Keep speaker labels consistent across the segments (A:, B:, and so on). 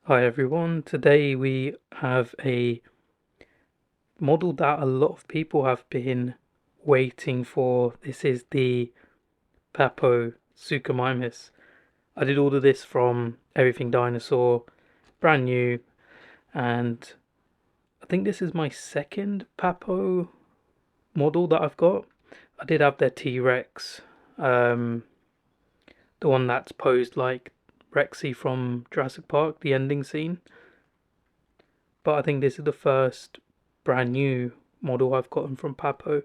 A: Hi everyone, today we have a model that a lot of people have been waiting for. This is the Papo Suchomimus. I did order this from Everything Dinosaur, brand new, and I think this is my second Papo model that I've got. I did have their T-Rex, the one that's posed like Rexy from Jurassic Park, the ending scene. But I think this is the first brand new model I've gotten from Papo.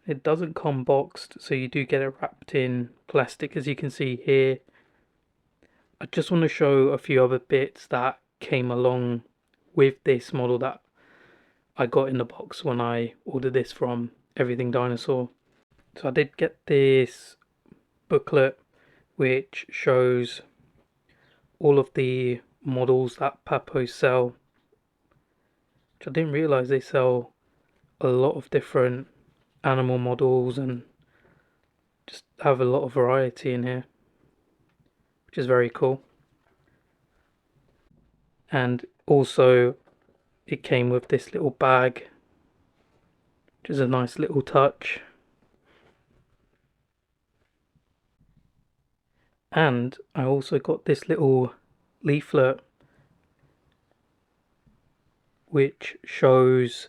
A: It doesn't come boxed, so you do get it wrapped in plastic, as you can see here. I just want to show a few other bits that came along with this model that I got in the box when I ordered this from Everything Dinosaur. So I did get this booklet which shows all of the models that Papo sell, which I didn't realize they sell a lot of different animal models and just have a lot of variety in here, which is very cool. And also it came with this little bag, which is a nice little touch. And I also got this little leaflet which shows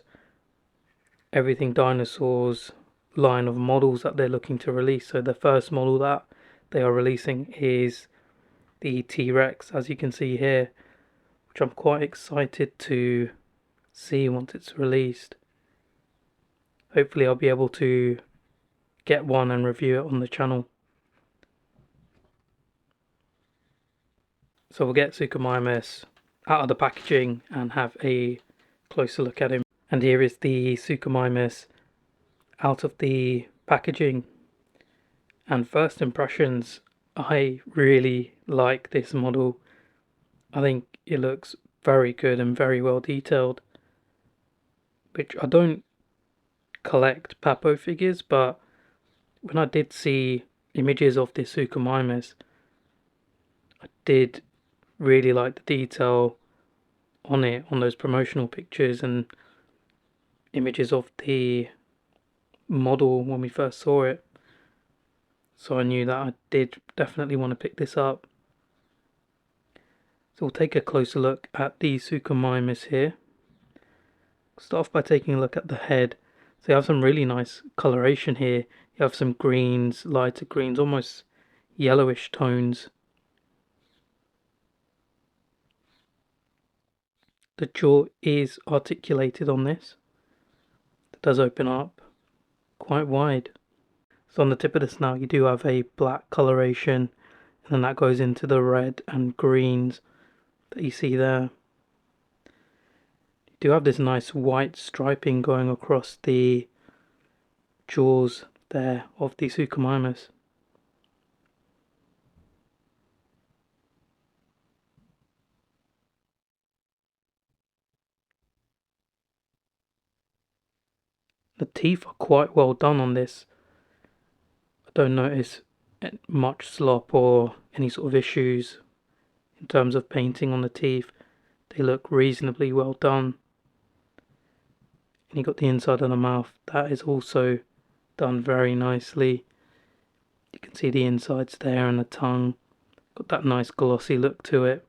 A: Everything Dinosaurs line of models that they're looking to release. So the first model that they are releasing is the T-Rex, as you can see here, which I'm quite excited to see once it's released. Hopefully I'll be able to get one and review it on the channel. So we'll get Suchomimus out of the packaging and have a closer look at him. And here is the Suchomimus out of the packaging. And first impressions, I really like this model. I think it looks very good and very well detailed, which I don't collect Papo figures, but when I did see images of this Suchomimus, I did really like the detail on it, on those promotional pictures and images of the model when we first saw it. So I knew that I did definitely want to pick this up. So we'll take a closer look at the Suchomimus here. Start off by taking a look at the head. So you have some really nice coloration here. You have some greens, lighter greens, almost yellowish tones. The jaw is articulated on this. It does open up quite wide. So on the tip of the snout you do have a black coloration, and then that goes into the red and greens that you see there. You do have this nice white striping going across the jaws there of the Suchomimus. The teeth are quite well done on this. I don't notice much slop or any sort of issues in terms of painting on the teeth. They look reasonably well done. And you got the inside of the mouth, that is also done very nicely. You can see the insides there and the tongue. Got that nice glossy look to it.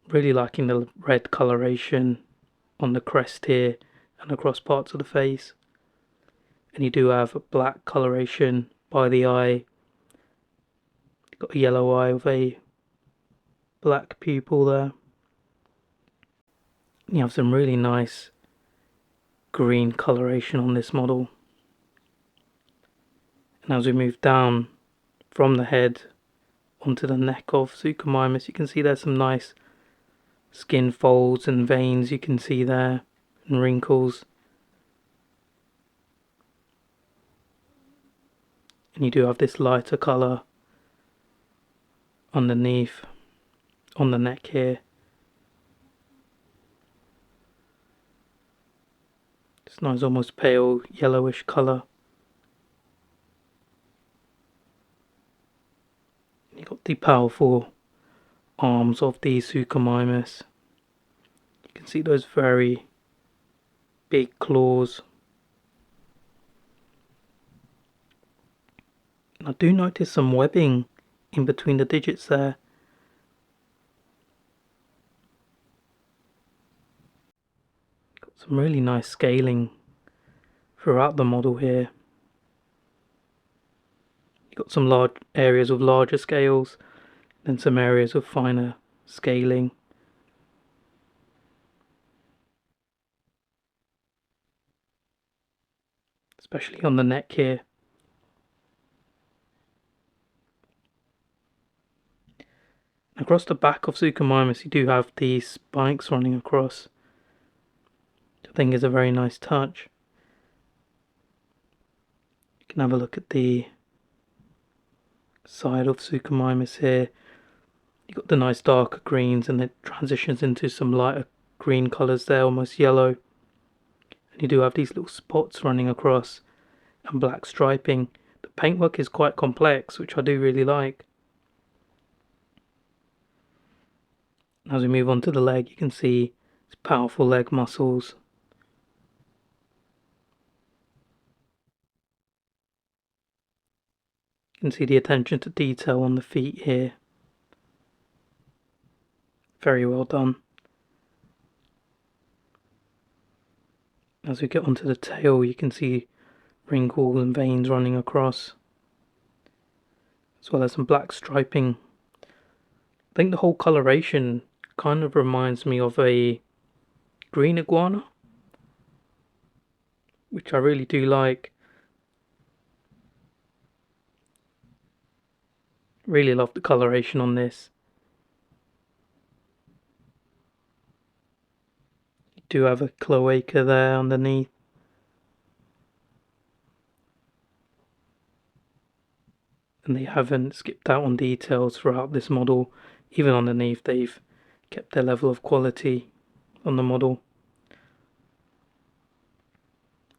A: Really liking the red coloration on the crest here and across parts of the face. And you do have a black coloration by the eye. You've got a yellow eye with a black pupil there. You have some really nice green coloration on this model. And as we move down from the head onto the neck of Suchomimus, you can see there's some nice skin folds and veins you can see there, and wrinkles. And you do have this lighter colour underneath on the neck here. This nice almost pale yellowish colour. You got the powerful arms of the Suchomimus. You can see those very big claws. I do notice some webbing in between the digits there. Got some really nice scaling throughout the model here. You've got some large areas with larger scales, then some areas with finer scaling. Especially on the neck here. Across the back of Suchomimus you do have these spikes running across, which I think is a very nice touch. You can have a look at the side of Suchomimus here. You've got the nice darker greens and it transitions into some lighter green colours there, almost yellow. And you do have these little spots running across and black striping. The paintwork is quite complex, which I do really like. As we move on to the leg, you can see its powerful leg muscles. You can see the attention to detail on the feet here. Very well done. As we get onto the tail, you can see wrinkles and veins running across, as well as some black striping. I think the whole coloration kind of reminds me of a green iguana, which I really do like. Really love the coloration on this. You do have a cloaca there underneath. And they haven't skipped out on details throughout this model. Even underneath they've kept their level of quality on the model.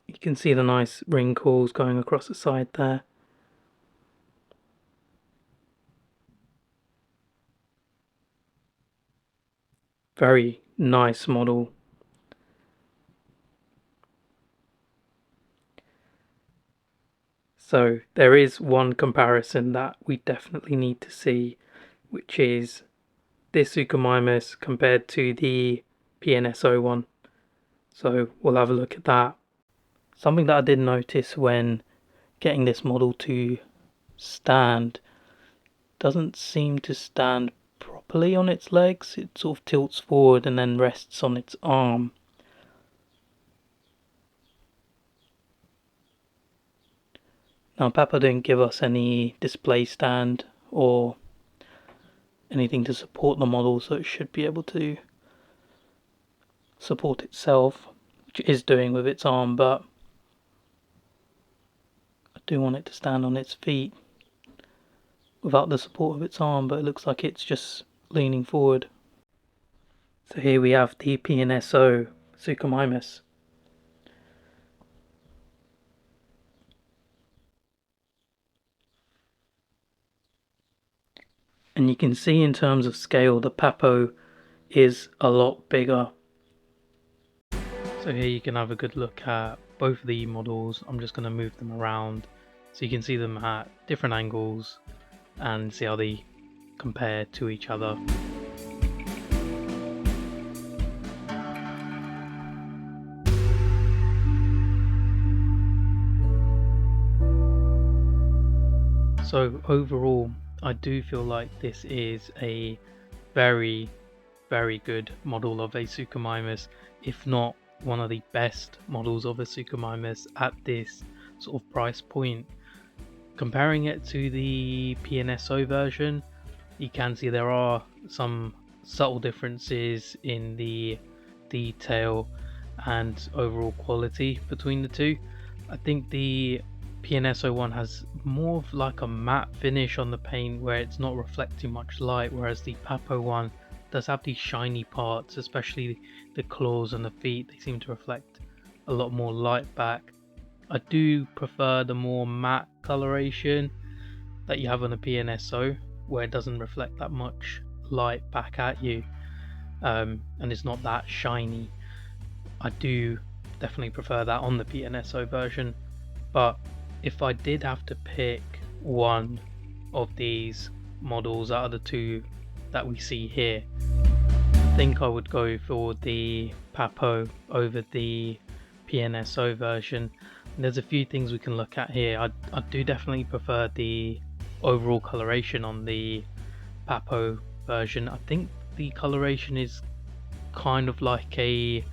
A: You can see the nice wrinkles going across the side there. Very nice model. So there is one comparison that we definitely need to see, which is this Suchomimus compared to the PNSO one. So we'll have a look at that. Something that I did notice when getting this model to stand, doesn't seem to stand properly on its legs. It sort of tilts forward and then rests on its arm. Now Papo didn't give us any display stand or anything to support the model, so it should be able to support itself, which it is doing with its arm, but I do want it to stand on its feet without the support of its arm, but it looks like it's just leaning forward. So here we have the PNSO Suchomimus. And you can see in terms of scale, the Papo is a lot bigger. So here you can have a good look at both of the models. I'm just going to move them around so you can see them at different angles and see how they compare to each other. So overall, I do feel like this is a very, very good model of a Suchomimus, if not one of the best models of a Suchomimus at this sort of price point. Comparing it to the PNSO version, you can see there are some subtle differences in the detail and overall quality between the two. I think the PNSO one has more of like a matte finish on the paint where it's not reflecting much light, whereas the Papo one does have these shiny parts, especially the claws and the feet. They seem to reflect a lot more light back. I do prefer the more matte coloration that you have on the PNSO, where it doesn't reflect that much light back at you, and it's not that shiny. I do definitely prefer that on the PNSO version, but if I did have to pick one of these models out of the two that we see here, I think I would go for the Papo over the PNSO version. And there's a few things we can look at here. I do definitely prefer the overall coloration on the Papo version. I think the coloration is kind of like a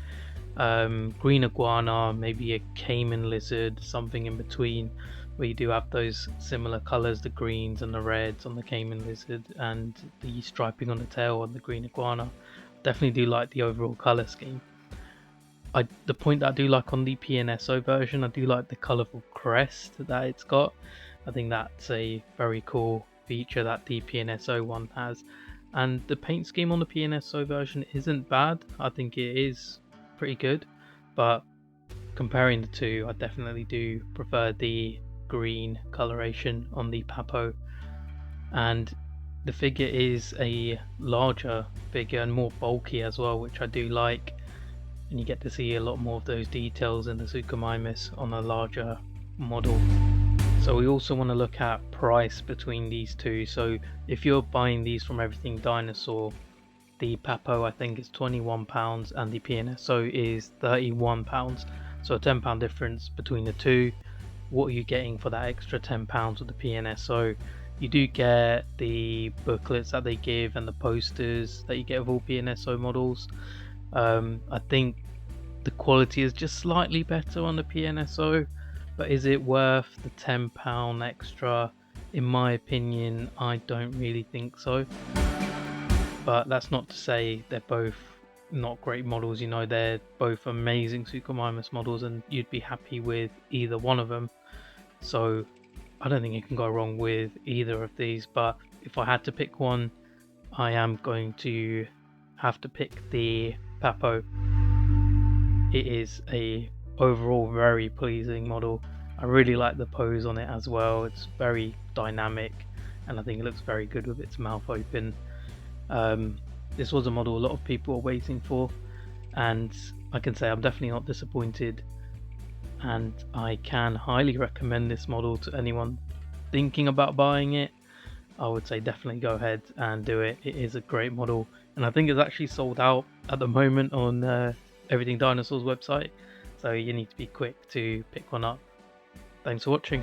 A: green iguana, maybe a caiman lizard, something in between, where you do have those similar colors, the greens and the reds on the caiman lizard and the striping on the tail on the green iguana. Definitely do like the overall color scheme. The point that I do like on the PNSO version, I do like the colorful crest that it's got. I think that's a very cool feature that the PNSO one has. And the paint scheme on the PNSO version isn't bad. I think it is pretty good, but comparing the two, I definitely do prefer the green coloration on the Papo. And the figure is a larger figure and more bulky as well, which I do like, and you get to see a lot more of those details in the Suchomimus on a larger model. So we also want to look at price between these two. So if you're buying these from Everything Dinosaur, the Papo I think is £21 and the PNSO is £31, so a £10 difference between the two. What are you getting for that extra £10 with the PNSO? You do get the booklets that they give and the posters that you get with all PNSO models. I think the quality is just slightly better on the PNSO, but is it worth the £10 extra? In my opinion, I don't really think so. But that's not to say they're both not great models. You know, they're both amazing Suchomimus models and you'd be happy with either one of them. So I don't think you can go wrong with either of these, but if I had to pick one, I am going to have to pick the Papo. It is a overall very pleasing model. I really like the pose on it as well. It's very dynamic and I think it looks very good with its mouth open. This was a model a lot of people were waiting for, and I can say I'm definitely not disappointed, and I can highly recommend this model to anyone thinking about buying it. I would say definitely go ahead and do it. It is a great model, and I think it's actually sold out at the moment on Everything Dinosaur's website, so you need to be quick to pick one up. Thanks for watching.